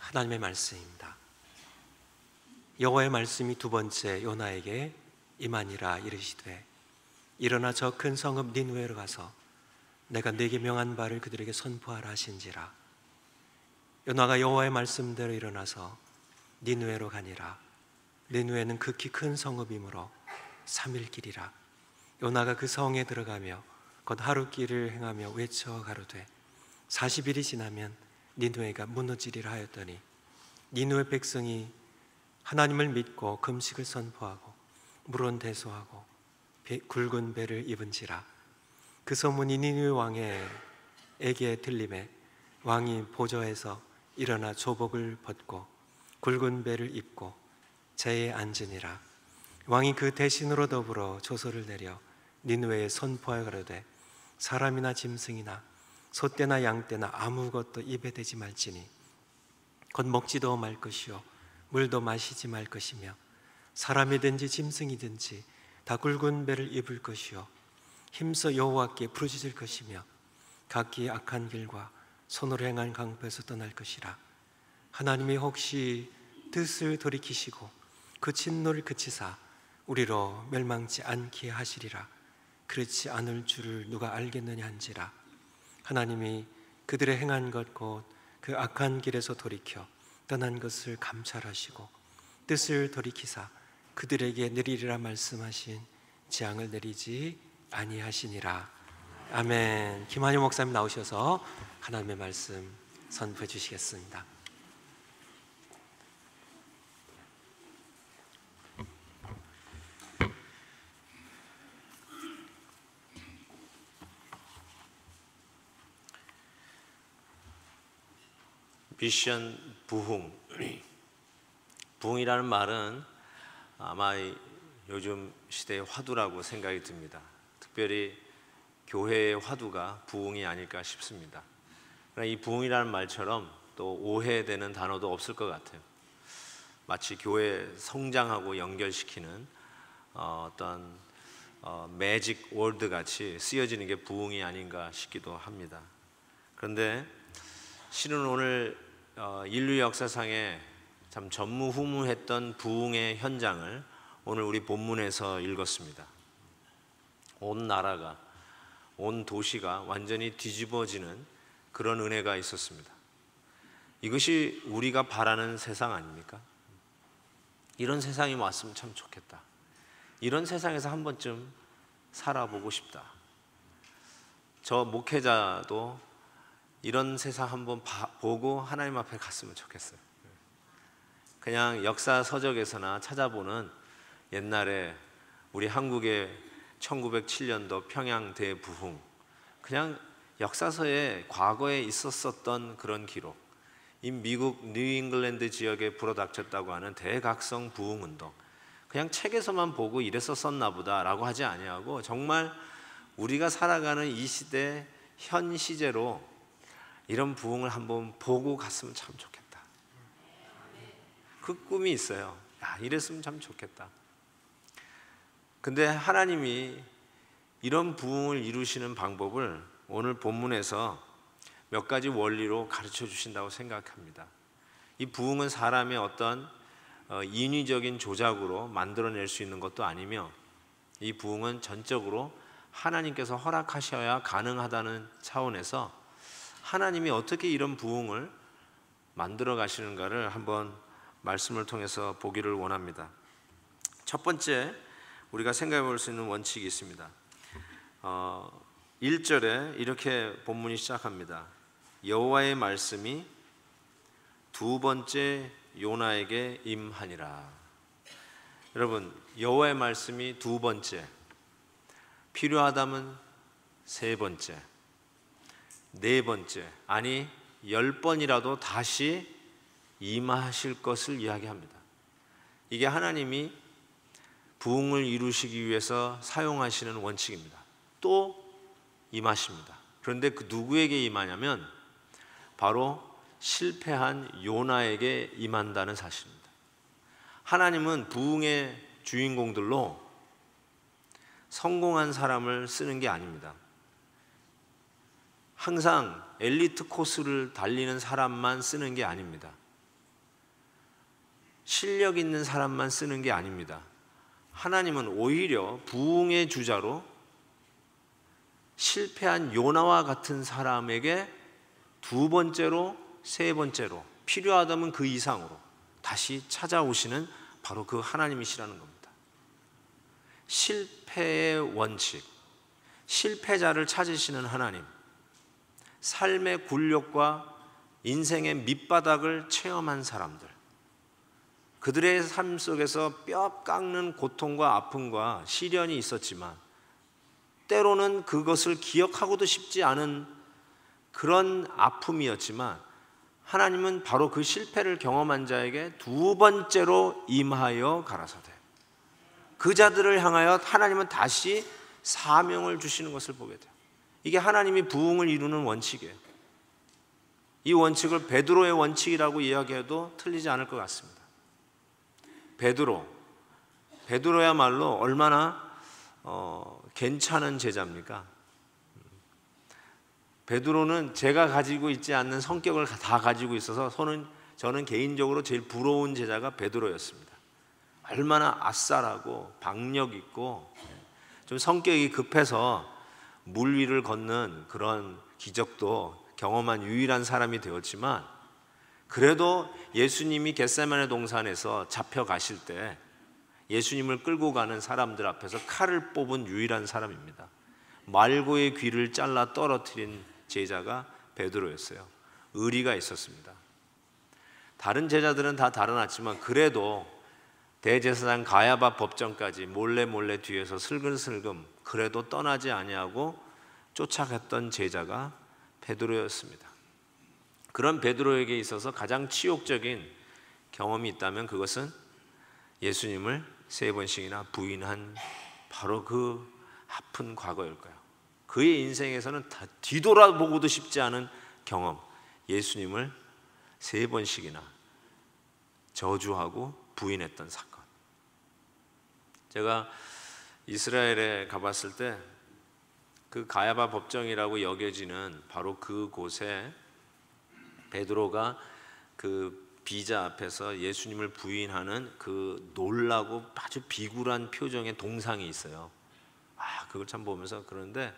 하나님의 말씀입니다. 여호와의 말씀이 두 번째 요나에게 임하니라 이르시되 일어나 저 큰 성읍 니느웨로 가서 내가 네게 명한 바를 그들에게 선포하라 하신지라. 요나가 여호와의 말씀대로 일어나서 니느웨로 가니라. 니느웨는 극히 큰 성읍이므로 3일 길이라. 요나가 그 성에 들어가며 곧 하루 길을 행하며 외쳐 가로되 40일이 지나면 니느웨가 무너지리라 하였더니 니느웨 백성이 하나님을 믿고 금식을 선포하고 물은 대소하고 굵은 배를 입은지라. 그 소문이 니느웨 왕에게 들림에 왕이 보좌에서 일어나 조복을 벗고 굵은 배를 입고 제에 앉으니라. 왕이 그 대신으로 더불어 조서를 내려 니느웨에 선포하여 가로되 사람이나 짐승이나 소떼나 양떼나 아무것도 입에 대지 말지니 곧 먹지도 말 것이요 물도 마시지 말 것이며 사람이든지 짐승이든지 다 굵은 배를 입을 것이요 힘써 여호와께 부르짖을 것이며 각기 악한 길과 손으로 행한 강포에서 떠날 것이라. 하나님이 혹시 뜻을 돌이키시고 그 진노를 그치사 우리로 멸망치 않게 하시리라. 그렇지 않을 줄을 누가 알겠느냐 한지라. 하나님이 그들의 행한 것 곧 그 악한 길에서 돌이켜 떠난 것을 감찰하시고 뜻을 돌이키사 그들에게 내리리라 말씀하신 재앙을 내리지 아니하시니라. 아멘. 김한효 목사님 나오셔서 하나님의 말씀 선포해 주시겠습니다. 미션 부흥. 부흥이라는 말은 아마 요즘 시대의 화두라고 생각이 듭니다. 특별히 교회의 화두가 부흥이 아닐까 싶습니다. 그러나 이 부흥이라는 말처럼 또 오해되는 단어도 없을 것 같아요. 마치 교회 성장하고 연결시키는 어떤 매직 월드 같이 쓰여지는 게 부흥이 아닌가 싶기도 합니다. 그런데 실은 오늘 인류 역사상에 참 전무후무했던 부흥의 현장을 오늘 우리 본문에서 읽었습니다. 온 나라가, 온 도시가 완전히 뒤집어지는 그런 은혜가 있었습니다. 이것이 우리가 바라는 세상 아닙니까? 이런 세상이 왔으면 참 좋겠다. 이런 세상에서 한 번쯤 살아보고 싶다. 저 목회자도 이런 세상 한번 보고 하나님 앞에 갔으면 좋겠어요. 그냥 역사 서적에서나 찾아보는 옛날에 우리 한국의 1907년도 평양 대부흥, 그냥 역사서에 과거에 있었던 그런 기록, 이 미국 뉴잉글랜드 지역에 불어닥쳤다고 하는 대각성 부흥운동, 그냥 책에서만 보고 이랬었나 보다라고 하지 아니하고 정말 우리가 살아가는 이 시대 현 시제로 이런 부흥을 한번 보고 갔으면 참 좋겠다. 그 꿈이 있어요. 야, 이랬으면 참 좋겠다. 근데 하나님이 이런 부흥을 이루시는 방법을 오늘 본문에서 몇 가지 원리로 가르쳐 주신다고 생각합니다. 이 부흥은 사람의 어떤 인위적인 조작으로 만들어낼 수 있는 것도 아니며 이 부흥은 전적으로 하나님께서 허락하셔야 가능하다는 차원에서 하나님이 어떻게 이런 부흥을 만들어 가시는가를 한번 말씀을 통해서 보기를 원합니다. 첫 번째 우리가 생각해 볼 수 있는 원칙이 있습니다. 1절에 이렇게 본문이 시작합니다. 여호와의 말씀이 두 번째 요나에게 임하니라. 여러분, 여호와의 말씀이 두 번째, 필요하다면 세 번째, 네 번째, 아니 10번이라도 다시 임하실 것을 이야기합니다. 이게 하나님이 부흥을 이루시기 위해서 사용하시는 원칙입니다. 또 임하십니다. 그런데 그 누구에게 임하냐면 바로 실패한 요나에게 임한다는 사실입니다. 하나님은 부흥의 주인공들로 성공한 사람을 쓰는 게 아닙니다. 항상 엘리트 코스를 달리는 사람만 쓰는 게 아닙니다. 실력 있는 사람만 쓰는 게 아닙니다. 하나님은 오히려 부흥의 주자로 실패한 요나와 같은 사람에게 두 번째로, 세 번째로, 필요하다면 그 이상으로 다시 찾아오시는 바로 그 하나님이시라는 겁니다. 실패의 원칙, 실패자를 찾으시는 하나님, 삶의 굴욕과 인생의 밑바닥을 체험한 사람들, 그들의 삶 속에서 뼈 깎는 고통과 아픔과 시련이 있었지만 때로는 그것을 기억하고도 싶지 않은 그런 아픔이었지만 하나님은 바로 그 실패를 경험한 자에게 두 번째로 임하여 가라사대 그 자들을 향하여 하나님은 다시 사명을 주시는 것을 보게 돼요. 이게 하나님이 부흥을 이루는 원칙이에요. 이 원칙을 베드로의 원칙이라고 이야기해도 틀리지 않을 것 같습니다. 베드로야말로 얼마나 괜찮은 제자입니까? 베드로는 제가 가지고 있지 않는 성격을 다 가지고 있어서 저는 개인적으로 제일 부러운 제자가 베드로였습니다. 얼마나 아싸라고 박력 있고 좀 성격이 급해서 물 위를 걷는 그런 기적도 경험한 유일한 사람이 되었지만 그래도 예수님이 겟세마네 동산에서 잡혀가실 때 예수님을 끌고 가는 사람들 앞에서 칼을 뽑은 유일한 사람입니다. 말고의 귀를 잘라 떨어뜨린 제자가 베드로였어요. 의리가 있었습니다. 다른 제자들은 다 달아났지만 그래도 대제사장 가야바 법정까지 몰래 뒤에서 슬금슬금 그래도 떠나지 아니하고 쫓아갔던 제자가 베드로였습니다. 그런 베드로에게 있어서 가장 치욕적인 경험이 있다면 그것은 예수님을 3번씩이나 부인한 바로 그 아픈 과거일까요? 그의 인생에서는 다 뒤돌아보고도 싶지 않은 경험, 예수님을 3번씩이나 저주하고 부인했던 사건. 제가 이스라엘에 가봤을 때 그 가야바 법정이라고 여겨지는 바로 그곳에 베드로가 그 비자 앞에서 예수님을 부인하는 그 놀라고 아주 비굴한 표정의 동상이 있어요. 그걸 참 보면서 그런데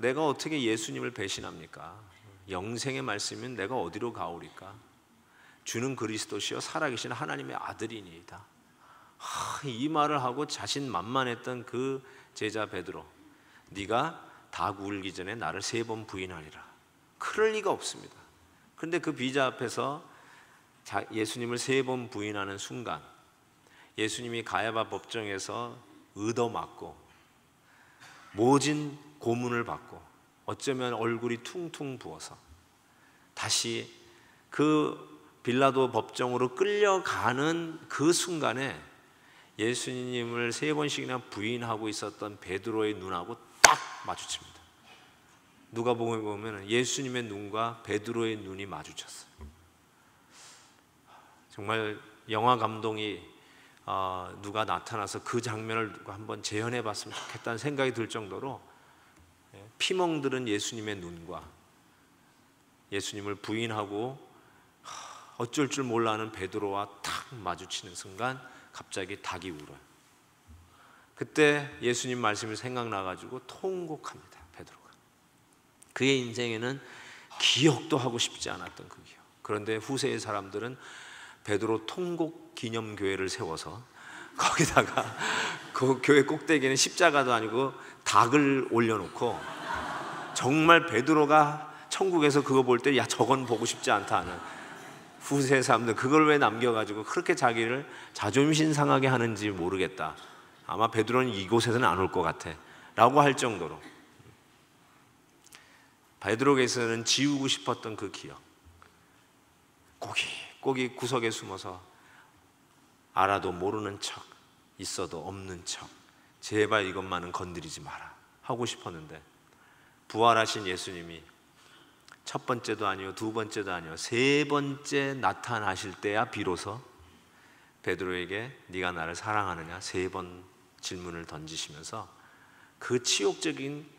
내가 어떻게 예수님을 배신합니까? 영생의 말씀이면 내가 어디로 가오리까? 주는 그리스도시요 살아계신 하나님의 아들이니이다. 이 말을 하고 자신만만했던 그 제자 베드로, 네가 닭 울기 전에 나를 3번 부인하리라. 그럴 리가 없습니다. 그런데 그 비자 앞에서 예수님을 3번 부인하는 순간 예수님이 가야바 법정에서 얻어맞고 모진 고문을 받고 어쩌면 얼굴이 퉁퉁 부어서 다시 그 빌라도 법정으로 끌려가는 그 순간에 예수님을 3번씩이나 부인하고 있었던 베드로의 눈하고 딱 마주칩니다. 누가복음에 보면 예수님의 눈과 베드로의 눈이 마주쳤어요. 정말 영화 감독이 누가 나타나서 그 장면을 한번 재현해 봤으면 좋겠다는 생각이 들 정도로 피멍들은 예수님의 눈과 예수님을 부인하고 어쩔 줄 몰라 하는 베드로와 탁 마주치는 순간 갑자기 닭이 울어요. 그때 예수님 말씀이 생각나가지고 통곡합니다. 베드로가. 그의 인생에는 기억도 하고 싶지 않았던 그 기억. 그런데 후세의 사람들은 베드로 통곡 기념교회를 세워서 거기다가 그 교회 꼭대기에는 십자가도 아니고 닭을 올려놓고 정말 베드로가 천국에서 그거 볼 때 야 저건 보고 싶지 않다 하는 후세 사람들 그걸 왜 남겨가지고 그렇게 자기를 자존심 상하게 하는지 모르겠다. 아마 베드로는 이곳에서는 안 올 것 같아 라고 할 정도로 베드로에게서는 지우고 싶었던 그 기억, 꼬기 구석에 숨어서 알아도 모르는 척, 있어도 없는 척, 제발 이것만은 건드리지 마라 하고 싶었는데 부활하신 예수님이 첫 번째도 아니요 두 번째도 아니요 3번째 나타나실 때야 비로소 베드로에게 네가 나를 사랑하느냐 3번 질문을 던지시면서 그 치욕적인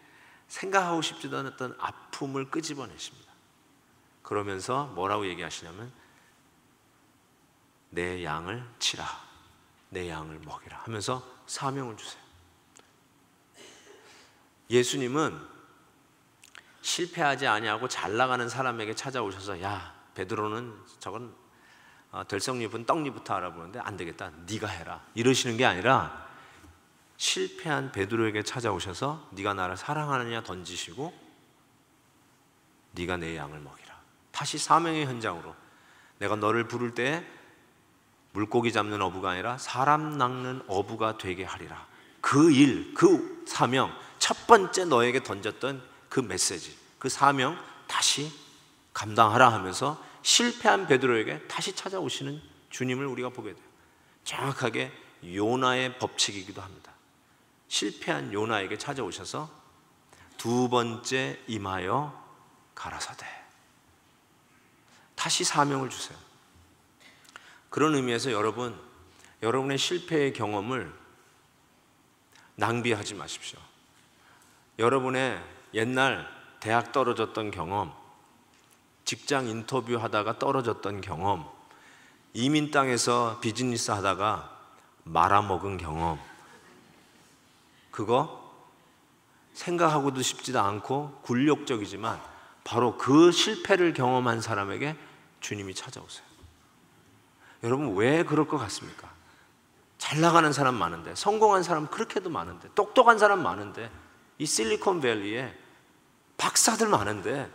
생각하고 싶지도 않았던 아픔을 끄집어내십니다. 그러면서 뭐라고 얘기하시냐면 내 양을 치라, 내 양을 먹이라 하면서 사명을 주세요. 예수님은 실패하지 아니하고 잘 나가는 사람에게 찾아오셔서 야, 베드로는 저건 들썩잎은 떡잎부터 알아보는데 안 되겠다, 네가 해라 이러시는 게 아니라 실패한 베드로에게 찾아오셔서 네가 나를 사랑하느냐 던지시고 네가 내 양을 먹이라. 다시 사명의 현장으로, 내가 너를 부를 때 물고기 잡는 어부가 아니라 사람 낚는 어부가 되게 하리라. 그 일, 그 사명, 첫 번째 너에게 던졌던 그 메시지, 그 사명 다시 감당하라 하면서 실패한 베드로에게 다시 찾아오시는 주님을 우리가 보게 돼요. 정확하게 요나의 법칙이기도 합니다. 실패한 요나에게 찾아오셔서 두 번째 임하여 가라사대 다시 사명을 주세요. 그런 의미에서 여러분의 실패의 경험을 낭비하지 마십시오. 여러분의 옛날 대학 떨어졌던 경험, 직장 인터뷰 하다가 떨어졌던 경험, 이민 땅에서 비즈니스 하다가 말아먹은 경험, 그거 생각하고도 싶지도 않고 굴욕적이지만 바로 그 실패를 경험한 사람에게 주님이 찾아오세요. 여러분, 왜 그럴 것 같습니까? 잘 나가는 사람 많은데, 성공한 사람 그렇게도 많은데, 똑똑한 사람 많은데, 이 실리콘밸리에 박사들 많은데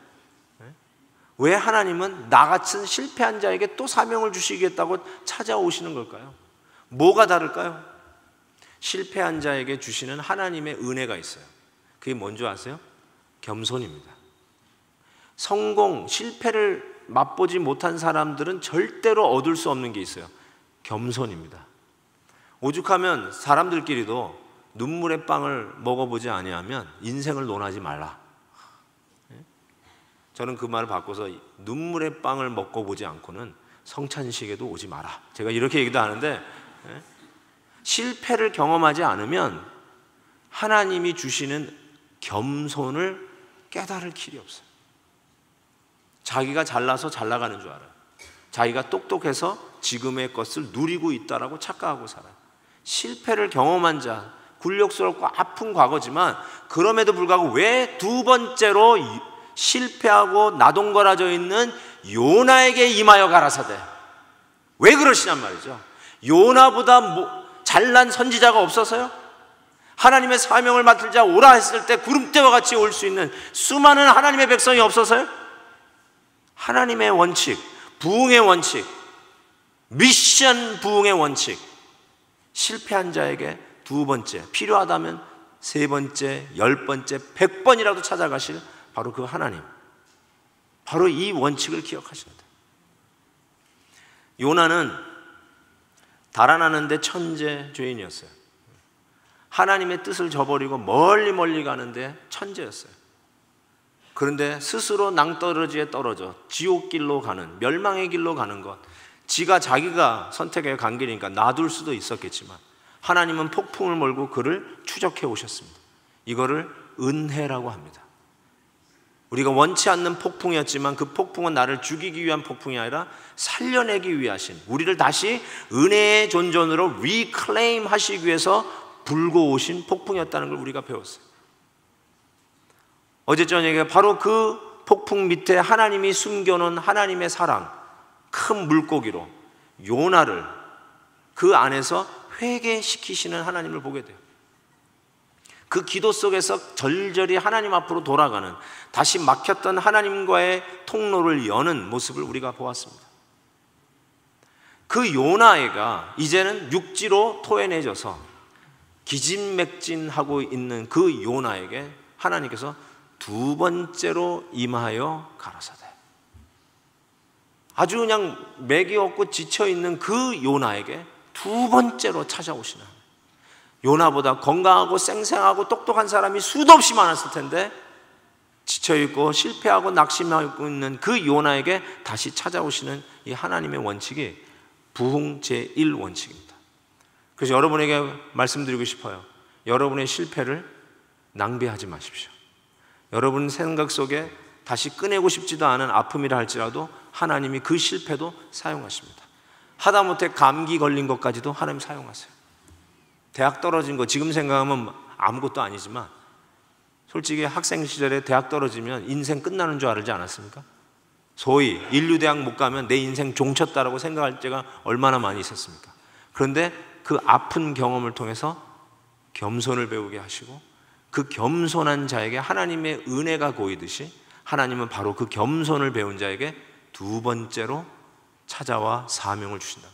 왜 하나님은 나 같은 실패한 자에게 또 사명을 주시겠다고 찾아오시는 걸까요? 뭐가 다를까요? 실패한 자에게 주시는 하나님의 은혜가 있어요. 그게 뭔지 아세요? 겸손입니다. 성공, 실패를 맛보지 못한 사람들은 절대로 얻을 수 없는 게 있어요. 겸손입니다. 오죽하면 사람들끼리도 눈물의 빵을 먹어보지 아니하면 인생을 논하지 말라. 저는 그 말을 바꿔서 눈물의 빵을 먹어보지 않고는 성찬식에도 오지 마라. 제가 이렇게 얘기도 하는데, 실패를 경험하지 않으면 하나님이 주시는 겸손을 깨달을 길이 없어요. 자기가 잘나서 잘 나가는 줄 알아요. 자기가 똑똑해서 지금의 것을 누리고 있다라고 착각하고 살아요. 실패를 경험한 자, 굴욕스럽고 아픈 과거지만 그럼에도 불구하고 왜 두 번째로 실패하고 나동거라져 있는 요나에게 임하여 가라사대, 왜 그러시냔 말이죠. 요나보다 잘난 선지자가 없어서요? 하나님의 사명을 맡을 자 오라 했을 때 구름대와 같이 올 수 있는 수많은 하나님의 백성이 없어서요? 하나님의 원칙, 부흥의 원칙, 미션 부흥의 원칙, 실패한 자에게 두 번째, 필요하다면 세 번째, 10번째, 100번이라도 찾아가실 바로 그 하나님, 바로 이 원칙을 기억하셔야 돼요. 요나는 달아나는데 천재 죄인이었어요. 하나님의 뜻을 저버리고 멀리 가는데 천재였어요. 그런데 스스로 낭떠러지에 떨어져 지옥길로 가는, 멸망의 길로 가는 것, 자기가 선택해 간 길이니까 놔둘 수도 있었겠지만 하나님은 폭풍을 몰고 그를 추적해 오셨습니다. 이거를 은혜라고 합니다. 우리가 원치 않는 폭풍이었지만 그 폭풍은 나를 죽이기 위한 폭풍이 아니라 살려내기 위하신, 우리를 다시 은혜의 존전으로 리클레임 하시기 위해서 불고 오신 폭풍이었다는 걸 우리가 배웠어요. 어제 저녁에 바로 그 폭풍 밑에 하나님이 숨겨놓은 하나님의 사랑, 큰 물고기로 요나를 그 안에서 회개시키시는 하나님을 보게 돼요. 그 기도 속에서 절절히 하나님 앞으로 돌아가는, 다시 막혔던 하나님과의 통로를 여는 모습을 우리가 보았습니다. 그 요나이가 이제는 육지로 토해내져서 기진맥진하고 있는 그 요나에게 하나님께서 두 번째로 임하여 가라사대, 아주 그냥 맥이 없고 지쳐있는 그 요나에게 두 번째로 찾아오시는, 요나보다 건강하고 쌩쌩하고 똑똑한 사람이 수도 없이 많았을 텐데 지쳐있고 실패하고 낙심하고 있는 그 요나에게 다시 찾아오시는 이 하나님의 원칙이 부흥 제1원칙입니다. 그래서 여러분에게 말씀드리고 싶어요. 여러분의 실패를 낭비하지 마십시오. 여러분 생각 속에 다시 꺼내고 싶지도 않은 아픔이라 할지라도 하나님이 그 실패도 사용하십니다. 하다못해 감기 걸린 것까지도 하나님 사용하세요. 대학 떨어진 거 지금 생각하면 아무것도 아니지만 솔직히 학생 시절에 대학 떨어지면 인생 끝나는 줄 알지 않았습니까? 소위 인류대학 못 가면 내 인생 종쳤다라고 생각할 때가 얼마나 많이 있었습니까? 그런데 그 아픈 경험을 통해서 겸손을 배우게 하시고 그 겸손한 자에게 하나님의 은혜가 고이듯이 하나님은 바로 그 겸손을 배운 자에게 두 번째로 찾아와 사명을 주신다.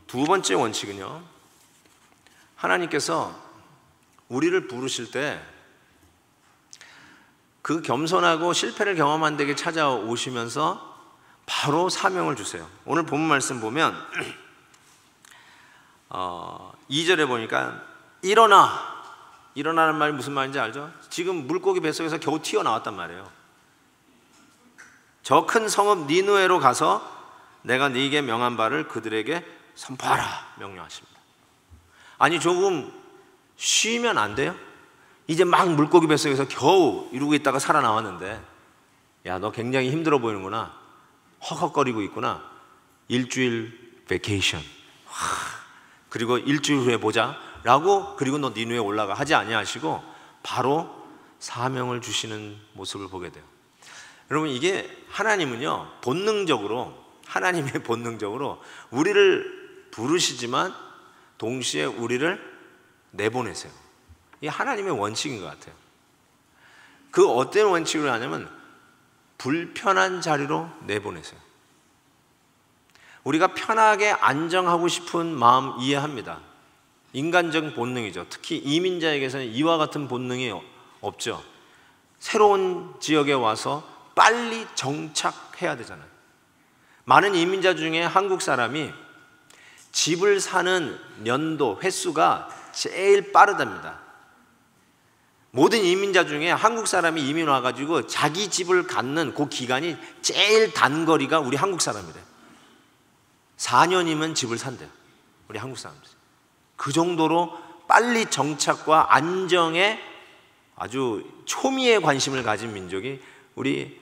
두 번째 원칙은요, 하나님께서 우리를 부르실 때 그 겸손하고 실패를 경험한 데게 찾아오시면서 바로 사명을 주세요. 오늘 본문 말씀 보면 2절에 보니까 일어나는 말이 무슨 말인지 알죠? 지금 물고기 뱃속에서 겨우 튀어나왔단 말이에요. 저 큰 성읍 니느웨로 가서 내가 네게 명한 바를 그들에게 선포하라 명령하십니다. 아니 조금 쉬면 안 돼요? 이제 막 물고기 뱃속에서 겨우 이러고 있다가 살아나왔는데 야, 너 굉장히 힘들어 보이는구나, 헉헉거리고 있구나, 일주일 베케이션, 그리고 일주일 후에 보자 라고, 그리고 너 니느웨 올라가 하지 아니하시고 바로 사명을 주시는 모습을 보게 돼요. 여러분, 이게 하나님은요 하나님의 본능적으로 우리를 부르시지만 동시에 우리를 내보내세요. 이게 하나님의 원칙인 것 같아요. 그 어떤 원칙으로 하냐면 불편한 자리로 내보내세요. 우리가 편하게 안정하고 싶은 마음 이해합니다. 인간적 본능이죠. 특히 이민자에게서는 이와 같은 본능이 없죠. 새로운 지역에 와서 빨리 정착해야 되잖아요. 많은 이민자 중에 한국 사람이 집을 사는 연도, 횟수가 제일 빠르답니다. 모든 이민자 중에 한국 사람이 이민 와가지고 자기 집을 갖는 그 기간이 제일 단거리가 우리 한국 사람이래요. 4년이면 집을 산대요, 우리 한국 사람들. 그 정도로 빨리 정착과 안정에 아주 초미의 관심을 가진 민족이 우리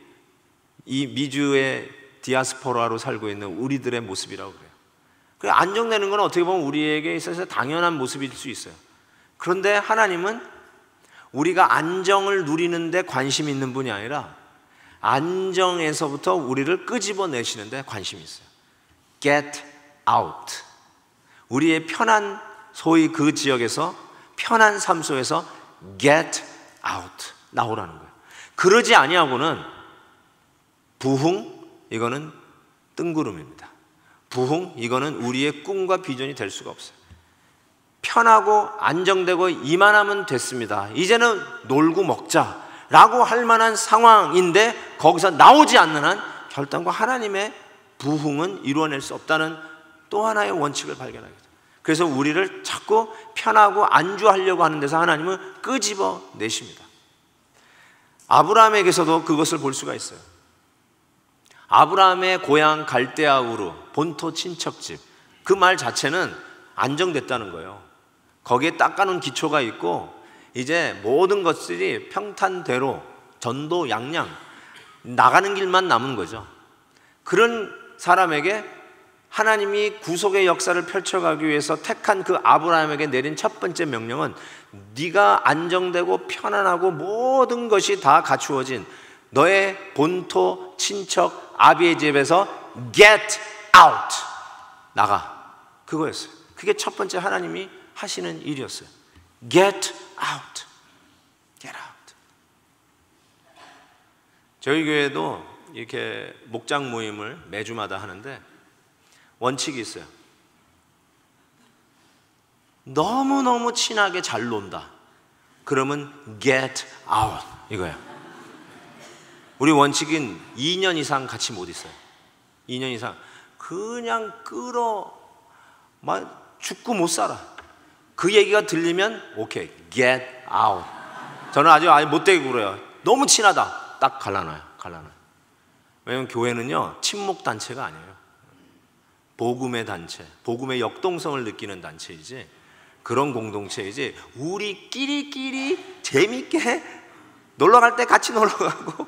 이 미주의 디아스포라로 살고 있는 우리들의 모습이라고 그래요. 그 안정되는 건 어떻게 보면 우리에게 있어서 당연한 모습일 수 있어요. 그런데 하나님은 우리가 안정을 누리는 데 관심이 있는 분이 아니라 안정에서부터 우리를 끄집어내시는 데 관심이 있어요. Get out. 우리의 편한, 소위 그 지역에서 편한 삶 속에서 get out, 나오라는 거예요. 그러지 아니하고는 부흥, 이거는 뜬구름입니다. 부흥, 이거는 우리의 꿈과 비전이 될 수가 없어요. 편하고 안정되고 이만하면 됐습니다, 이제는 놀고 먹자 라고 할 만한 상황인데 거기서 나오지 않는 한 결단과 하나님의 부흥은 이루어낼 수 없다는 또 하나의 원칙을 발견하게 돼요. 그래서 우리를 자꾸 편하고 안주하려고 하는 데서 하나님은 끄집어 내십니다. 아브라함에게서도 그것을 볼 수가 있어요. 아브라함의 고향 갈대아 우르, 본토 친척집, 그 말 자체는 안정됐다는 거예요. 거기에 닦아놓은 기초가 있고 이제 모든 것들이 평탄대로 전도 양양 나가는 길만 남은 거죠. 그런 사람에게 하나님이 구속의 역사를 펼쳐가기 위해서 택한 그 아브라함에게 내린 첫 번째 명령은 네가 안정되고 편안하고 모든 것이 다 갖추어진 너의 본토 친척 아비에집에서 get out, 나가, 그거였어요. 그게 첫 번째 하나님이 하시는 일이었어요. Get out, get out. 저희 교회도 이렇게 목장 모임을 매주마다 하는데 원칙이 있어요. 너무너무 친하게 잘 논다, 그러면 get out 이거야. 우리 원칙은 2년 이상 같이 못 있어요. 2년 이상 그냥 막 죽고 못 살아. 그 얘기가 들리면 오케이, get out. 저는 아주 못되게 굴어요. 너무 친하다, 딱 갈라놔요. 왜냐면 교회는요 친목 단체가 아니에요. 복음의 단체, 복음의 역동성을 느끼는 단체이지, 그런 공동체이지 우리끼리 재밌게 놀러 갈 때 같이 놀러 가고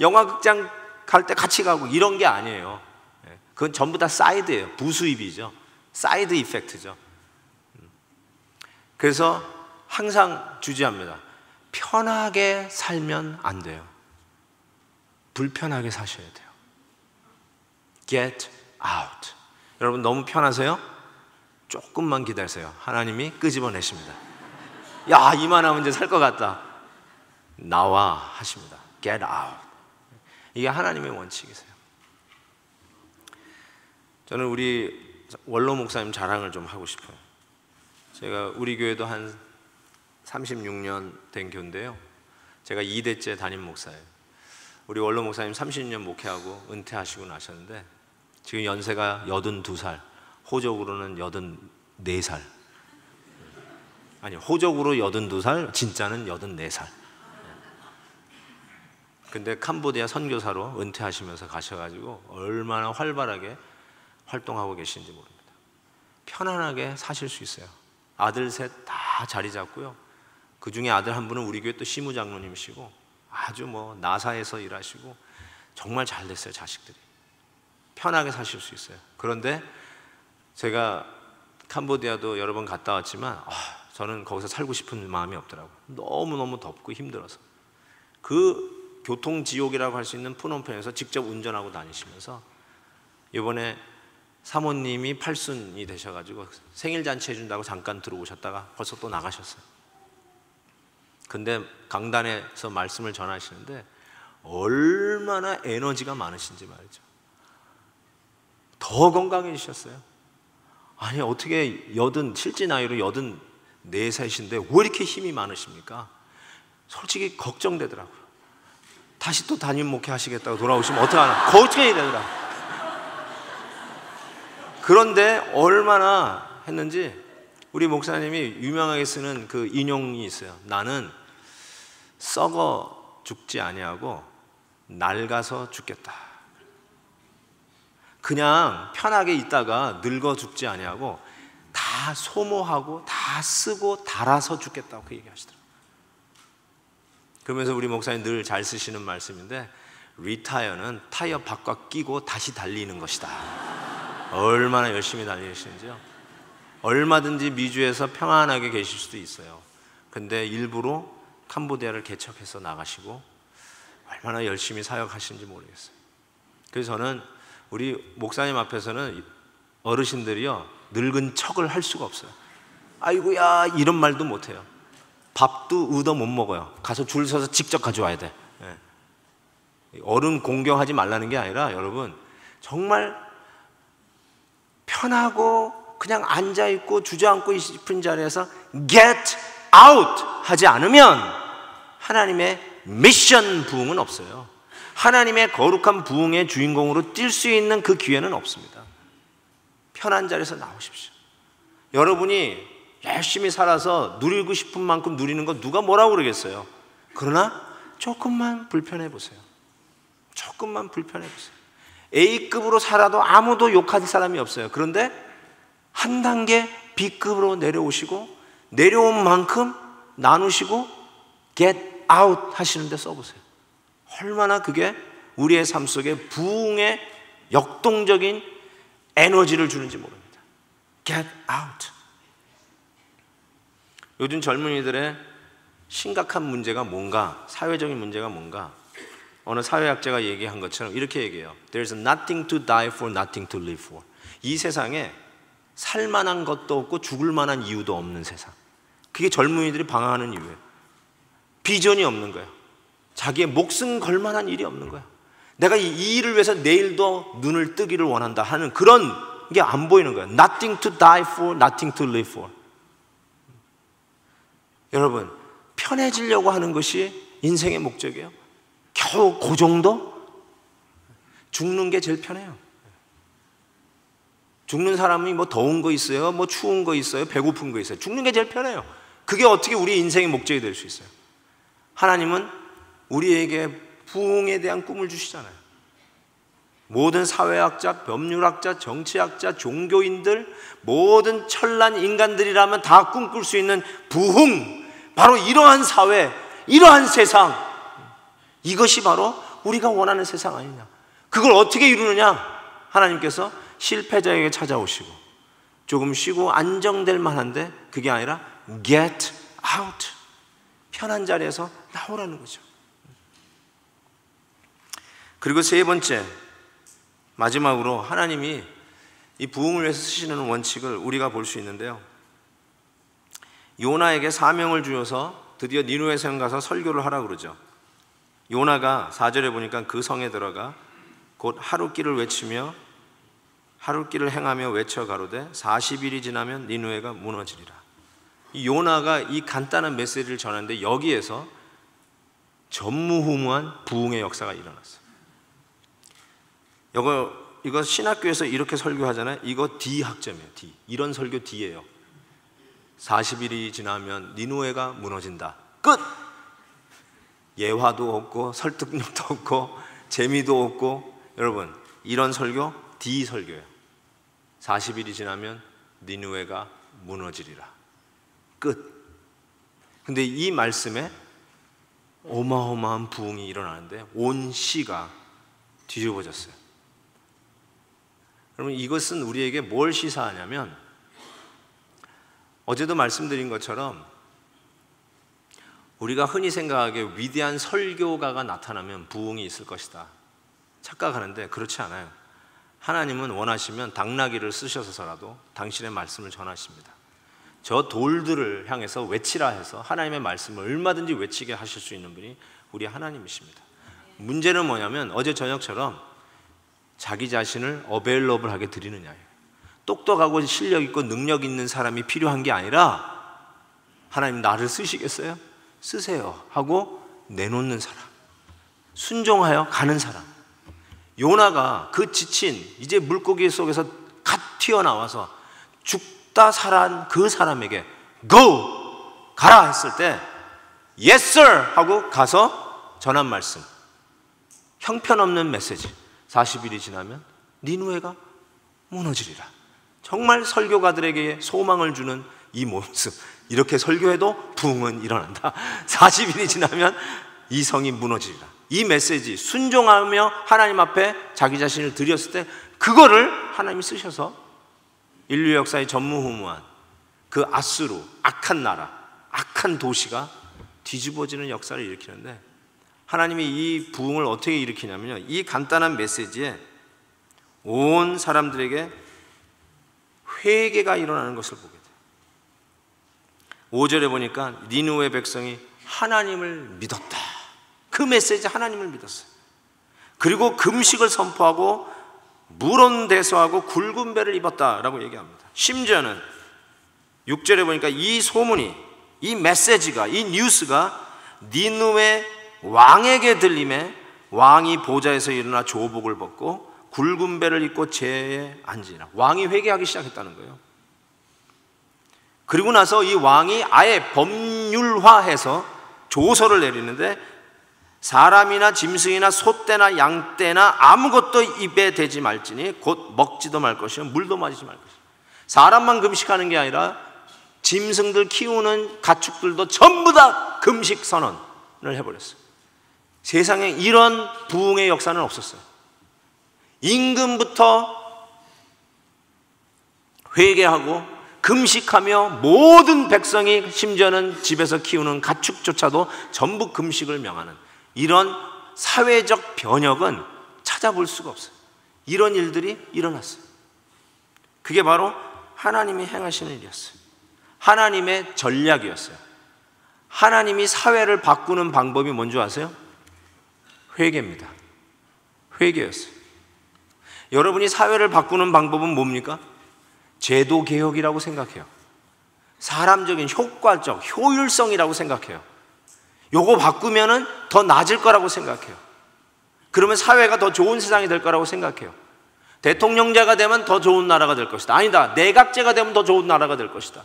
영화극장 갈 때 같이 가고 이런 게 아니에요. 그건 전부 다 사이드예요. 부수입이죠. 사이드 이펙트죠. 그래서 항상 주지합니다. 편하게 살면 안 돼요. 불편하게 사셔야 돼요. Get out. 여러분 너무 편하세요? 조금만 기다리세요. 하나님이 끄집어내십니다. 야, 이만하면 이제 살 것 같다. 나와 하십니다. Get out. 이게 하나님의 원칙이세요. 저는 우리 원로 목사님 자랑을 좀 하고 싶어요. 제가 우리 교회도 한 36년 된 교인데요. 제가 2대째 담임 목사예요. 우리 원로 목사님 30년 목회하고 은퇴하시고 나셨는데 지금 연세가 82살, 호적으로는 84살. 아니, 호적으로 82살, 진짜는 84살. 근데 캄보디아 선교사로 은퇴하시면서 가셔가지고 얼마나 활발하게 활동하고 계신지 모릅니다. 편안하게 사실 수 있어요. 아들 셋 다 자리 잡고요. 그 중에 아들 한 분은 우리 교회 또 시무장로님이시고 아주 뭐 나사에서 일하시고 정말 잘 됐어요. 자식들이 편하게 사실 수 있어요. 그런데 제가 캄보디아도 여러 번 갔다 왔지만 저는 거기서 살고 싶은 마음이 없더라고요. 너무너무 덥고 힘들어서. 그 교통지옥이라고 할 수 있는 푸놈펜에서 직접 운전하고 다니시면서 이번에 사모님이 8순이 되셔가지고 생일잔치 해준다고 잠깐 들어오셨다가 벌써 또 나가셨어요. 근데 강단에서 말씀을 전하시는데 얼마나 에너지가 많으신지 말이죠. 더 건강해지셨어요. 아니, 어떻게 실제 나이로 84살이신데 왜 이렇게 힘이 많으십니까? 솔직히 걱정되더라고요. 다시 또 담임 목회 하시겠다고 돌아오시면 어떡하나 걱정이 되더라고요. 그런데 얼마나 했는지 우리 목사님이 유명하게 쓰는 그 인용이 있어요. 나는 썩어 죽지 아니하고 낡아서 죽겠다. 그냥 편하게 있다가 늙어 죽지 아니하고 다 소모하고 다 쓰고 달아서 죽겠다고 그 얘기하시더라고요. 그러면서 우리 목사님 늘 잘 쓰시는 말씀인데 리타이어는 타이어 바꿔 끼고 다시 달리는 것이다. 얼마나 열심히 달리시는지요. 얼마든지 미주에서 평안하게 계실 수도 있어요. 근데 일부러 캄보디아를 개척해서 나가시고 얼마나 열심히 사역하시는지 모르겠어요. 그래서 저는 우리 목사님 앞에서는 어르신들이요 늙은 척을 할 수가 없어요. 아이고야 이런 말도 못해요. 밥도 얻어 못 먹어요. 가서 줄 서서 직접 가져와야 돼. 어른 공경하지 말라는 게 아니라 여러분 정말 편하고 그냥 앉아있고 주저앉고 싶은 자리에서 get out 하지 않으면 하나님의 미션 부흥은 없어요. 하나님의 거룩한 부흥의 주인공으로 뛸 수 있는 그 기회는 없습니다. 편한 자리에서 나오십시오. 여러분이 열심히 살아서 누리고 싶은 만큼 누리는 거 누가 뭐라고 그러겠어요. 그러나 조금만 불편해 보세요. 조금만 불편해 보세요. A급으로 살아도 아무도 욕할 사람이 없어요. 그런데 한 단계 B급으로 내려오시고 내려온 만큼 나누시고 get out 하시는데 써보세요. 얼마나 그게 우리의 삶 속에 부흥의 역동적인 에너지를 주는지 모릅니다. get out. 요즘 젊은이들의 심각한 문제가 뭔가, 사회적인 문제가 뭔가, 어느 사회학자가 얘기한 것처럼 이렇게 얘기해요. There's nothing to die for, nothing to live for. 이 세상에 살만한 것도 없고 죽을 만한 이유도 없는 세상. 그게 젊은이들이 방황하는 이유예요. 비전이 없는 거예요. 자기의 목숨 걸 만한 일이 없는 거예요. 내가 이 일을 위해서 내일도 눈을 뜨기를 원한다 하는 그런 게 안 보이는 거예요. Nothing to die for, nothing to live for. 여러분, 편해지려고 하는 것이 인생의 목적이에요. 겨우 그 정도? 죽는 게 제일 편해요. 죽는 사람이 뭐 더운 거 있어요, 뭐 추운 거 있어요, 배고픈 거 있어요. 죽는 게 제일 편해요. 그게 어떻게 우리 인생의 목적이 될 수 있어요? 하나님은 우리에게 부흥에 대한 꿈을 주시잖아요. 모든 사회학자, 법률학자, 정치학자, 종교인들, 모든 천란 인간들이라면 다 꿈꿀 수 있는 부흥, 바로 이러한 사회, 이러한 세상, 이것이 바로 우리가 원하는 세상 아니냐. 그걸 어떻게 이루느냐? 하나님께서 실패자에게 찾아오시고 조금 쉬고 안정될 만한데 그게 아니라 get out, 편한 자리에서 나오라는 거죠. 그리고 세 번째, 마지막으로 하나님이 이 부흥을 위해서 쓰시는 원칙을 우리가 볼 수 있는데요, 요나에게 사명을 주어서 드디어 니느웨 성 가서 설교를 하라고 그러죠. 요나가 4절에 보니까 그 성에 들어가 곧 하루길을 외치며 하루길을 행하며 외쳐 가로되 40일이 지나면 니느웨가 무너지리라. 이 요나가 이 간단한 메시지를 전하는데 여기에서 전무후무한 부흥의 역사가 일어났어요. 이거 신학교에서 이렇게 설교하잖아요. 이거 D 학점이에요. D. 이런 설교 D예요. 40일이 지나면 니느웨가 무너진다. 끝! 예화도 없고 설득력도 없고 재미도 없고, 여러분 이런 설교 D 설교예요. 40일이 지나면 니느웨가 무너지리라. 끝. 근데 이 말씀에 어마어마한 부흥이 일어나는데 온 시가 뒤집어졌어요. 여러분 이것은 우리에게 뭘 시사하냐면, 어제도 말씀드린 것처럼 우리가 흔히 생각하기에 위대한 설교가가 나타나면 부흥이 있을 것이다 착각하는데 그렇지 않아요. 하나님은 원하시면 당나귀를 쓰셔서라도 당신의 말씀을 전하십니다. 저 돌들을 향해서 외치라 해서 하나님의 말씀을 얼마든지 외치게 하실 수 있는 분이 우리 하나님이십니다. 문제는 뭐냐면 어제 저녁처럼 자기 자신을 어베일러블하게 드리느냐예요. 똑똑하고 실력 있고 능력 있는 사람이 필요한 게 아니라 하나님 나를 쓰시겠어요? 쓰세요 하고 내놓는 사람, 순종하여 가는 사람. 요나가 그 지친 이제 물고기 속에서 갓 튀어나와서 죽다 살아난 그 사람에게 go! 가라 했을 때 yes sir! 하고 가서 전한 말씀, 형편없는 메시지. 40일이 지나면 니느웨가 무너지리라. 정말 설교가들에게 소망을 주는 이 모습. 이렇게 설교해도 부흥은 일어난다. 40일이 지나면 이 성이 무너지리라. 이 메시지 순종하며 하나님 앞에 자기 자신을 드렸을 때 그거를 하나님이 쓰셔서 인류 역사의 전무후무한 그 아수르, 악한 나라, 악한 도시가 뒤집어지는 역사를 일으키는데, 하나님이 이 부흥을 어떻게 일으키냐면요, 이 간단한 메시지에 온 사람들에게 회개가 일어나는 것을 보게 돼요. 5절에 보니까 니느웨 백성이 하나님을 믿었다. 그 메시지 하나님을 믿었어요. 그리고 금식을 선포하고 물온대소하고 굵은 배를 입었다라고 얘기합니다. 심지어는 6절에 보니까 이 소문이, 이 메시지가, 이 뉴스가 니느웨 왕에게 들림에 왕이 보좌에서 일어나 조복을 벗고 굵은 배를 입고 제에 앉으라. 왕이 회개하기 시작했다는 거예요. 그리고 나서 이 왕이 아예 법률화해서 조서를 내리는데 사람이나 짐승이나 소떼나 양떼나 아무것도 입에 대지 말지니 곧 먹지도 말 것이요 물도 마시지 말 것이요. 사람만 금식하는 게 아니라 짐승들 키우는 가축들도 전부 다 금식 선언을 해버렸어요. 세상에 이런 부흥의 역사는 없었어요. 임금부터 회개하고 금식하며 모든 백성이, 심지어는 집에서 키우는 가축조차도 전부 금식을 명하는 이런 사회적 변혁은 찾아볼 수가 없어요. 이런 일들이 일어났어요. 그게 바로 하나님이 행하시는 일이었어요. 하나님의 전략이었어요. 하나님이 사회를 바꾸는 방법이 뭔지 아세요? 회개입니다. 회개였어요. 여러분이 사회를 바꾸는 방법은 뭡니까? 제도개혁이라고 생각해요. 사람적인 효과적, 효율성이라고 생각해요. 요거 바꾸면은 더 나아질 거라고 생각해요. 그러면 사회가 더 좋은 세상이 될 거라고 생각해요. 대통령제가 되면 더 좋은 나라가 될 것이다. 아니다. 내각제가 되면 더 좋은 나라가 될 것이다.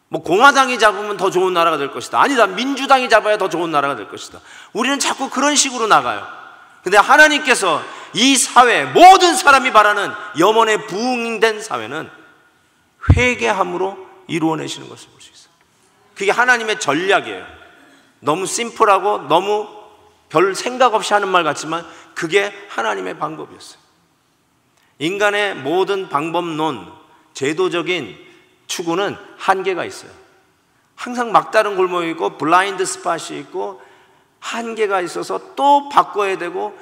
뭐 공화당이 잡으면 더 좋은 나라가 될 것이다. 아니다. 민주당이 잡아야 더 좋은 나라가 될 것이다. 우리는 자꾸 그런 식으로 나가요. 근데 하나님께서 이 사회, 모든 사람이 바라는 염원의 부흥된 사회는 회개함으로 이루어내시는 것을 볼 수 있어요. 그게 하나님의 전략이에요. 너무 심플하고 너무 별 생각 없이 하는 말 같지만 그게 하나님의 방법이었어요. 인간의 모든 방법론, 제도적인 추구는 한계가 있어요. 항상 막다른 골목이 있고 블라인드 스팟이 있고 한계가 있어서 또 바꿔야 되고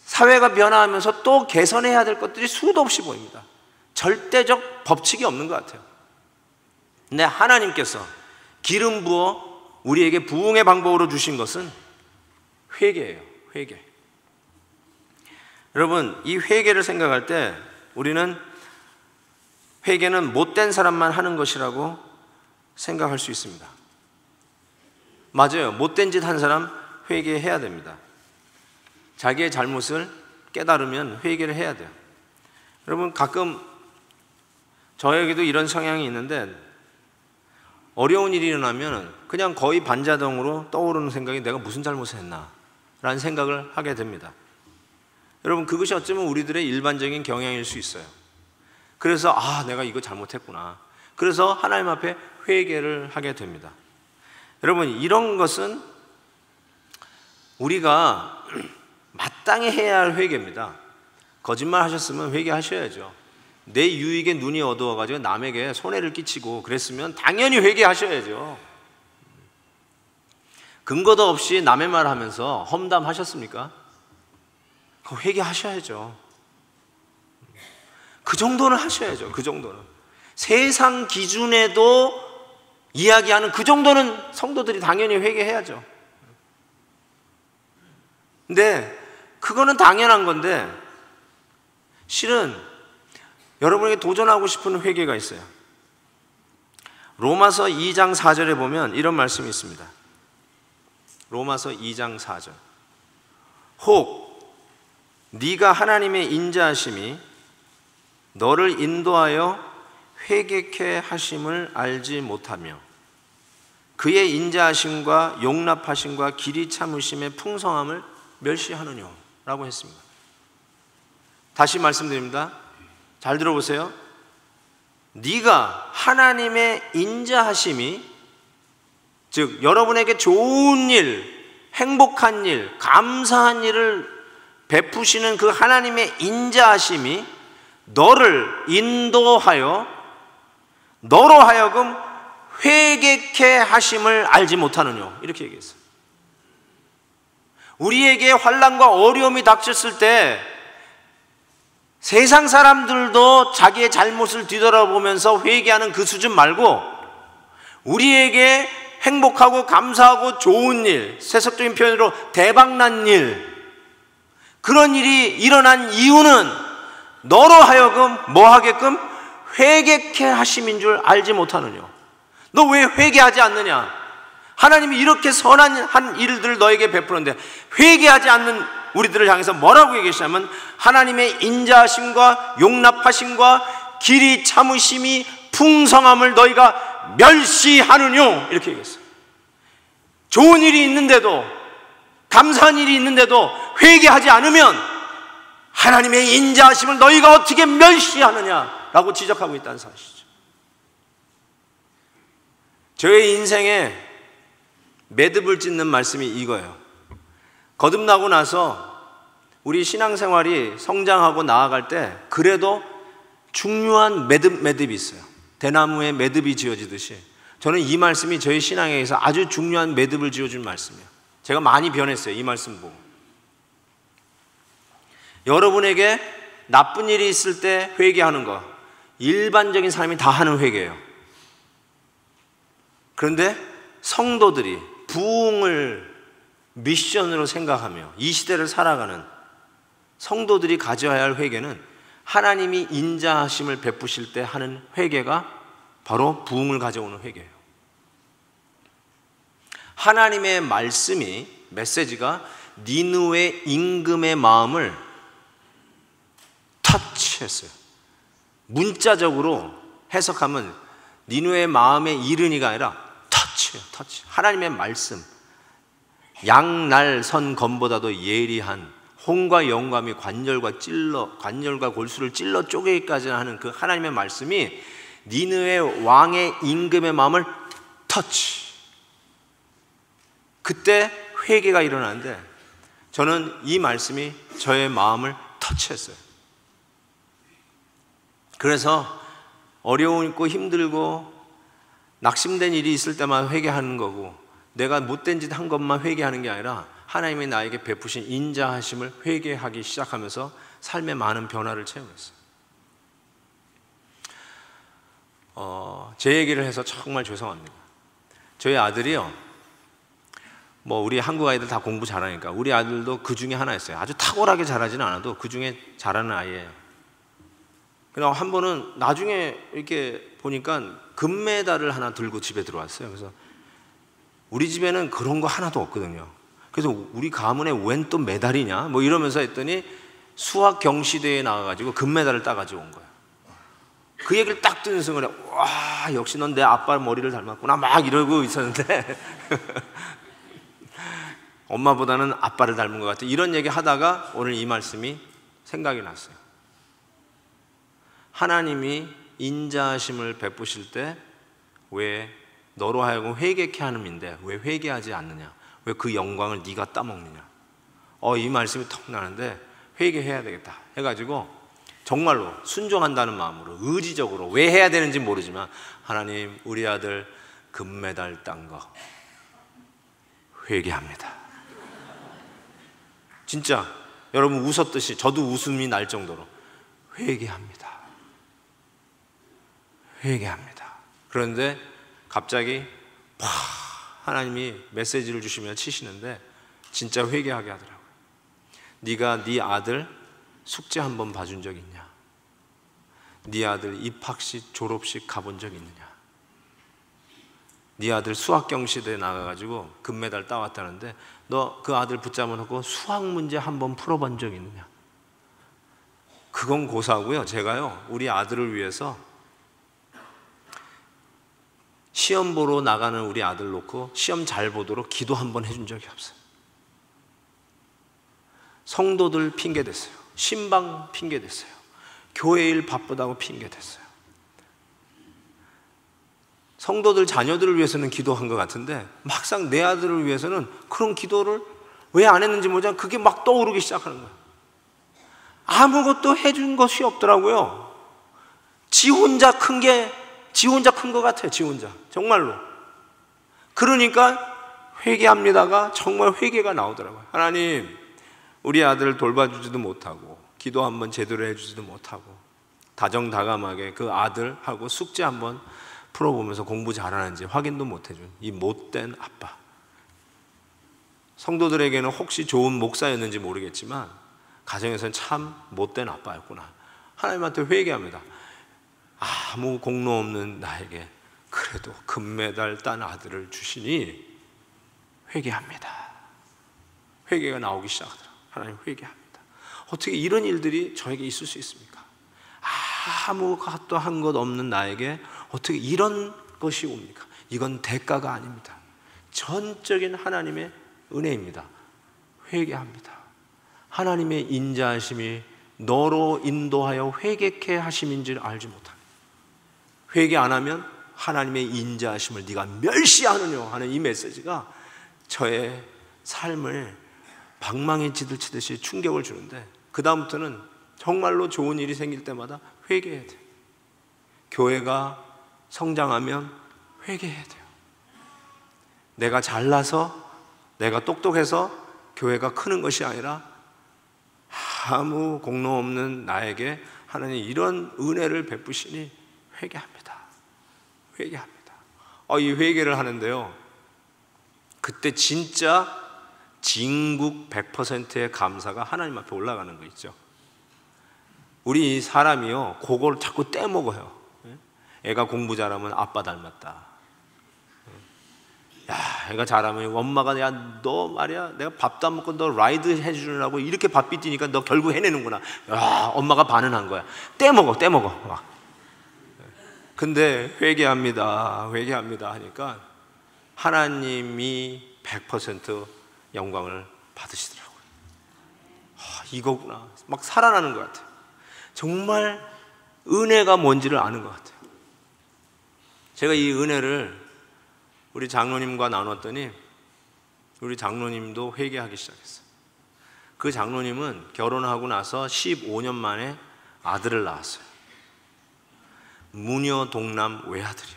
사회가 변화하면서 또 개선해야 될 것들이 수도 없이 보입니다. 절대적 법칙이 없는 것 같아요. 근데 하나님께서 기름 부어 우리에게 부흥의 방법으로 주신 것은 회개예요. 회개. 여러분, 이 회개를 생각할 때 우리는 회개는 못된 사람만 하는 것이라고 생각할 수 있습니다. 맞아요. 못된 짓 한 사람 회개해야 됩니다. 자기의 잘못을 깨달으면 회개를 해야 돼요. 여러분, 가끔 저에게도 이런 성향이 있는데 어려운 일이 일어나면 그냥 거의 반자동으로 떠오르는 생각이 내가 무슨 잘못을 했나 라는 생각을 하게 됩니다. 여러분, 그것이 어쩌면 우리들의 일반적인 경향일 수 있어요. 그래서 내가 이거 잘못했구나. 그래서 하나님 앞에 회개를 하게 됩니다. 여러분, 이런 것은 우리가 마땅히 해야 할 회개입니다. 거짓말 하셨으면 회개하셔야죠. 내 유익에 눈이 어두워가지고 남에게 손해를 끼치고 그랬으면 당연히 회개하셔야죠. 근거도 없이 남의 말 하면서 험담하셨습니까? 회개하셔야죠. 그 정도는 하셔야죠. 그 정도는. 세상 기준에도 이야기하는 그 정도는 성도들이 당연히 회개해야죠. 근데 그거는 당연한 건데 실은 여러분에게 도전하고 싶은 회개가 있어요. 로마서 2장 4절에 보면 이런 말씀이 있습니다. 로마서 2장 4절. 혹 네가 하나님의 인자하심이 너를 인도하여 회개케 하심을 알지 못하며 그의 인자하심과 용납하심과 길이 참으심의 풍성함을 멸시하느뇨 라고 했습니다. 다시 말씀드립니다. 잘 들어보세요. 네가 하나님의 인자하심이, 즉 여러분에게 좋은 일, 행복한 일, 감사한 일을 베푸시는 그 하나님의 인자하심이 너를 인도하여 너로 하여금 회개케 하심을 알지 못하느뇨 이렇게 얘기했어요. 우리에게 환난과 어려움이 닥쳤을 때 세상 사람들도 자기의 잘못을 뒤돌아보면서 회개하는 그 수준 말고 우리에게 행복하고 감사하고 좋은 일, 세속적인 표현으로 대박난 일, 그런 일이 일어난 이유는 너로 하여금 뭐 하게끔 회개케 하심인 줄 알지 못하느냐. 너 왜 회개하지 않느냐? 하나님이 이렇게 선한 일들을 너에게 베푸는데 회개하지 않는 우리들을 향해서 뭐라고 얘기하시냐면 하나님의 인자하심과 용납하심과 길이 참으심이 풍성함을 너희가 멸시하느뇨 이렇게 얘기했어요. 좋은 일이 있는데도, 감사한 일이 있는데도 회개하지 않으면 하나님의 인자하심을 너희가 어떻게 멸시하느냐라고 지적하고 있다는 사실이죠. 저의 인생에 매듭을 짓는 말씀이 이거예요. 거듭나고 나서 우리 신앙생활이 성장하고 나아갈 때 그래도 중요한 매듭이 있어요. 대나무에 매듭이 지어지듯이 저는 이 말씀이 저희 신앙에서 아주 중요한 매듭을 지어준 말씀이에요. 제가 많이 변했어요. 이 말씀 보고. 여러분에게 나쁜 일이 있을 때 회개하는 거 일반적인 사람이 다 하는 회개예요. 그런데 성도들이 부흥을 미션으로 생각하며 이 시대를 살아가는 성도들이 가져야 할 회개는 하나님이 인자하심을 베푸실 때 하는 회개가 바로 부흥을 가져오는 회개예요. 하나님의 말씀이, 메시지가 니느웨 임금의 마음을 터치했어요. 문자적으로 해석하면 니느웨의 마음에 이르니가 아니라 터치예요. 터치. 하나님의 말씀, 양날 선 검보다도 예리한 홍과 영감이 관절과 골수를 찔러 쪼개기까지 하는 그 하나님의 말씀이 니느웨 왕의 임금의 마음을 터치. 그때 회개가 일어나는데 저는 이 말씀이 저의 마음을 터치했어요. 그래서 어려우고 힘들고 낙심된 일이 있을 때만 회개하는 거고, 내가 못된 짓 한 것만 회개하는 게 아니라 하나님이 나에게 베푸신 인자하심을 회개하기 시작하면서 삶의 많은 변화를 체험했어요. 제 얘기를 해서 정말 죄송합니다. 저희 아들이요, 뭐 우리 한국 아이들 다 공부 잘하니까 우리 아들도 그 중에 하나였어요. 아주 탁월하게 잘하지는 않아도 그 중에 잘하는 아이예요. 그냥 한 번은 나중에 이렇게 보니까 금메달을 하나 들고 집에 들어왔어요. 그래서 우리 집에는 그런 거 하나도 없거든요. 그래서 우리 가문에 웬 또 메달이냐 뭐 이러면서 했더니 수학 경시대회에 나와가지고 금메달을 따가지고 온 거예요. 그 얘기를 딱 듣는 순간에 와, 역시 넌 내 아빠 머리를 닮았구나 막 이러고 있었는데 엄마보다는 아빠를 닮은 것 같아. 이런 얘기 하다가 오늘 이 말씀이 생각이 났어요. 하나님이 인자하심을 베푸실 때 왜 너로 하여금 회개케 하는인데 왜 회개하지 않느냐, 왜 그 영광을 네가 따먹느냐. 이 말씀이 턱 나는데 회개해야 되겠다 해가지고 정말로 순종한다는 마음으로 의지적으로, 왜 해야 되는지 모르지만 하나님, 우리 아들 금메달 딴 거 회개합니다. 진짜 여러분 웃었듯이 저도 웃음이 날 정도로 회개합니다. 회개합니다. 그런데 갑자기 하나님이 메시지를 주시며 치시는데 진짜 회개하게 하더라고요. 네가 네 아들 숙제 한번 봐준 적 있냐? 네 아들 입학식 졸업식 가본 적 있느냐? 네 아들 수학경시대에 나가가지고 금메달 따왔다는데 너 그 아들 붙잡아 놓고 수학 문제 한번 풀어본 적 있느냐? 그건 고사고요. 제가요, 우리 아들을 위해서 시험 보러 나가는 우리 아들 놓고 시험 잘 보도록 기도 한번 해준 적이 없어요. 성도들 핑계 댔어요. 신방 핑계 댔어요. 교회 일 바쁘다고 핑계 댔어요. 성도들 자녀들을 위해서는 기도한 것 같은데 막상 내 아들을 위해서는 그런 기도를 왜 안 했는지 모르지만 그게 막 떠오르기 시작하는 거예요. 아무것도 해준 것이 없더라고요. 지 혼자 큰 것 같아요. 지 혼자 정말로. 그러니까 회개합니다가 정말 회개가 나오더라고요. 하나님, 우리 아들을 돌봐주지도 못하고 기도 한번 제대로 해주지도 못하고 다정다감하게 그 아들하고 숙제 한번 풀어보면서 공부 잘하는지 확인도 못해준 이 못된 아빠. 성도들에게는 혹시 좋은 목사였는지 모르겠지만 가정에서는 참 못된 아빠였구나. 하나님한테 회개합니다. 아무 공로 없는 나에게 그래도 금메달 딴 아들을 주시니 회개합니다. 회개가 나오기 시작하더라고요. 하나님, 회개합니다. 어떻게 이런 일들이 저에게 있을 수 있습니까? 아무것도 한 것 없는 나에게 어떻게 이런 것이 옵니까? 이건 대가가 아닙니다. 전적인 하나님의 은혜입니다. 회개합니다. 하나님의 인자하심이 너로 인도하여 회개케 하심인지를 알지 못합니다. 회개 안 하면 하나님의 인자하심을 네가 멸시하느냐 하는 이 메시지가 저의 삶을 방망이 치듯이 충격을 주는데, 그 다음부터는 정말로 좋은 일이 생길 때마다 회개해야 돼요. 교회가 성장하면 회개해야 돼요. 내가 잘나서, 내가 똑똑해서 교회가 크는 것이 아니라 아무 공로 없는 나에게 하나님 이런 은혜를 베푸시니 회개합니다. 회개합니다. 이 회개를 하는데요, 그때 진짜 진국 100%의 감사가 하나님 앞에 올라가는 거 있죠. 우리 사람이요, 그걸 자꾸 떼먹어요. 애가 공부 잘하면 아빠 닮았다. 야, 애가 잘하면 엄마가 야, 너 말이야, 내가 밥도 안 먹고 너 라이드 해주느라고 이렇게 바삐 뛰니까 너 결국 해내는구나. 야, 엄마가 반응한 거야. 떼먹어 막. 근데 회개합니다 하니까 하나님이 100% 영광을 받으시더라고요. 이거구나. 막 살아나는 것 같아요. 정말 은혜가 뭔지를 아는 것 같아요. 제가 이 은혜를 우리 장로님과 나눴더니 우리 장로님도 회개하기 시작했어요. 그 장로님은 결혼하고 나서 15년 만에 아들을 낳았어요. 무녀 동남 외아들이에요.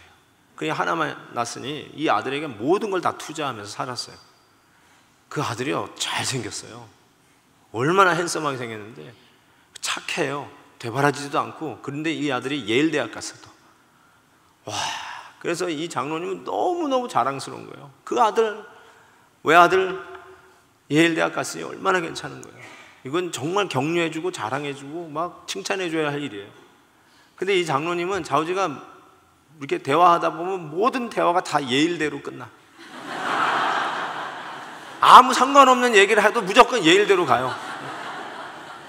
그냥 하나만 낳았으니 이 아들에게 모든 걸 다 투자하면서 살았어요. 그 아들이요, 잘생겼어요. 얼마나 핸섬하게 생겼는데 착해요. 되바라지도 않고. 그런데 이 아들이 예일대학 갔어요. 와, 그래서 이 장로님은 너무너무 자랑스러운 거예요. 그 아들, 외아들 예일대학 갔으니 얼마나 괜찮은 거예요. 이건 정말 격려해주고 자랑해주고 막 칭찬해줘야 할 일이에요. 근데 이 장로님은 좌우지가 이렇게 대화하다 보면 모든 대화가 다 예일대로 끝나. 아무 상관없는 얘기를 해도 무조건 예일대로 가요.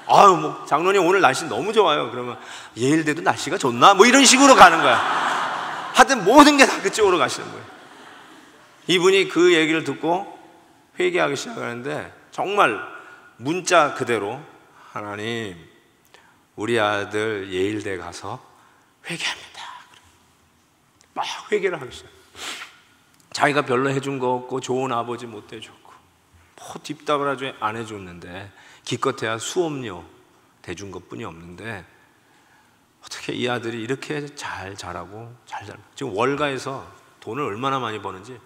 아유, 뭐 장로님 오늘 날씨 너무 좋아요. 그러면 예일대도 날씨가 좋나? 뭐 이런 식으로 가는 거야. 하여튼 모든 게 다 그쪽으로 가시는 거예요. 이분이 그 얘기를 듣고 회개하기 시작하는데 정말 문자 그대로 하나님, 우리 아들 예일대 가서 회개합니다. 막 회개를 하기 시작해요. 자기가 별로 해준 거 없고 좋은 아버지 못 해줬고 뭐 뒷담화를 안 해줬는데 기껏해야 수업료 대준 것뿐이 없는데 어떻게 이 아들이 이렇게 잘 자라고 잘 자라고 지금 월가에서 돈을 얼마나 많이 버는지.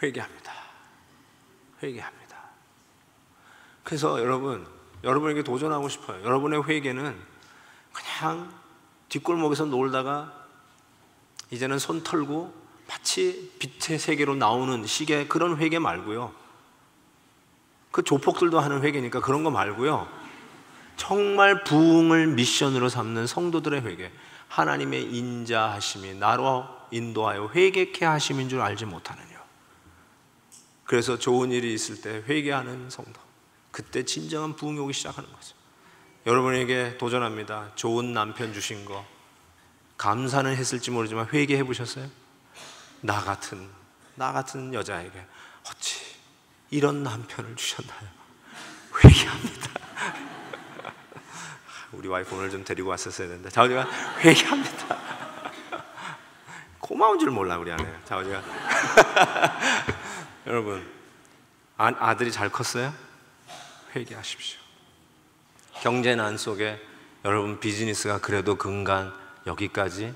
회개합니다. 회개합니다. 그래서 여러분에게 도전하고 싶어요. 여러분의 회개는 그냥 뒷골목에서 놀다가 이제는 손 털고 마치 빛의 세계로 나오는 식의 그런 회개 말고요. 그 조폭들도 하는 회개니까 그런 거 말고요. 정말 부흥을 미션으로 삼는 성도들의 회개, 하나님의 인자하심이 나로 인도하여 회개케 하심인 줄 알지 못하느냐. 그래서 좋은 일이 있을 때 회개하는 성도, 그때 진정한 부흥이 오기 시작하는 거죠. 여러분에게 도전합니다. 좋은 남편 주신 거 감사는 했을지 모르지만 회개해 보셨어요? 나 같은 여자에게 어찌 이런 남편을 주셨나요? 회개합니다. 우리 와이프 오늘 좀 데리고 왔었어야 되는데 자우지가 회개합니다. 고마운 줄 몰라 우리 아내 자우지가. 여러분, 아들이 잘 컸어요? 회개하십시오. 경제난 속에 여러분 비즈니스가 그래도 근간 여기까지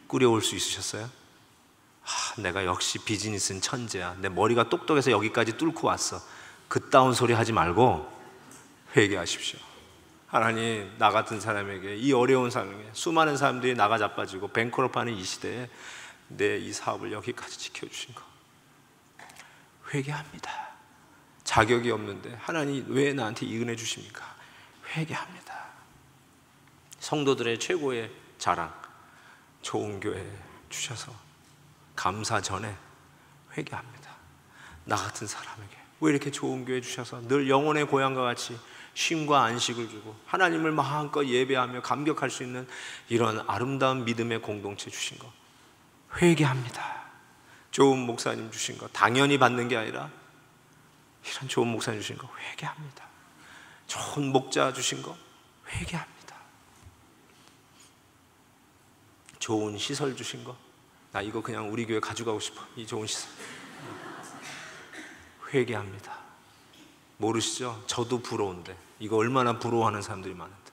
꾸려올 수 있으셨어요? 내가 역시 비즈니스는 천재야. 내 머리가 똑똑해서 여기까지 뚫고 왔어. 그따운 소리 하지 말고 회개하십시오. 하나님, 나 같은 사람에게 이 어려운 상황에 수많은 사람들이 나가 자빠지고 뱅크럽하는 이 시대에 내 이 사업을 여기까지 지켜주신 거 회개합니다. 자격이 없는데 하나님 왜 나한테 이 은혜 주십니까? 회개합니다. 성도들의 최고의 자랑, 좋은 교회 주셔서 감사 전에 회개합니다. 나 같은 사람에게 왜 이렇게 좋은 교회 주셔서 늘 영혼의 고향과 같이 쉼과 안식을 주고 하나님을 마음껏 예배하며 감격할 수 있는 이런 아름다운 믿음의 공동체 주신 거 회개합니다. 좋은 목사님 주신 거 당연히 받는 게 아니라 이런 좋은 목사님 주신 거 회개합니다. 좋은 목자 주신 거 회개합니다. 좋은 시설 주신 거, 나 이거 그냥 우리 교회 가져가고 싶어. 이 좋은 시설 회개합니다. 모르시죠? 저도 부러운데 이거 얼마나 부러워하는 사람들이 많은데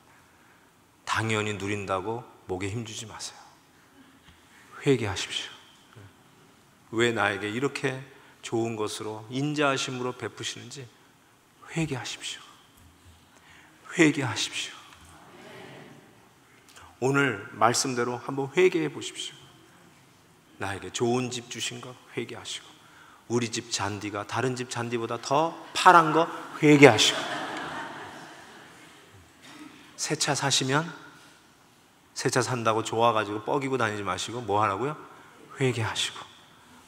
당연히 누린다고 목에 힘주지 마세요. 회개하십시오. 왜 나에게 이렇게 좋은 것으로 인자하심으로 베푸시는지 회개하십시오. 회개하십시오. 오늘 말씀대로 한번 회개해 보십시오. 나에게 좋은 집 주신 거 회개하시고 우리 집 잔디가 다른 집 잔디보다 더 파란 거 회개하시고 새 차 사시면 새 차 산다고 좋아가지고 뻐기고 다니지 마시고 뭐 하라고요? 회개하시고.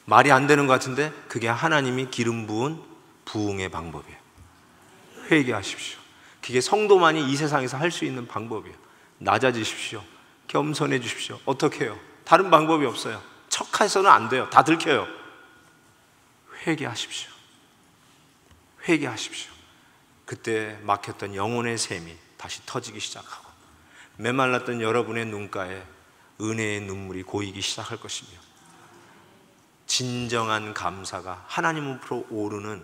말이 안 되는 것 같은데 그게 하나님이 기름 부은 부흥의 방법이에요. 회개하십시오. 그게 성도만이 이 세상에서 할 수 있는 방법이에요. 낮아지십시오. 겸손해 주십시오. 어떻게 해요? 다른 방법이 없어요. 척해서는 안 돼요. 다 들켜요. 회개하십시오. 회개하십시오. 그때 막혔던 영혼의 샘이 다시 터지기 시작하고 메말랐던 여러분의 눈가에 은혜의 눈물이 고이기 시작할 것이며 진정한 감사가 하나님 앞으로 오르는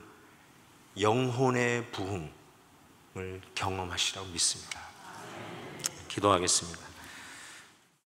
영혼의 부흥을 경험하시라고 믿습니다. 기도하겠습니다.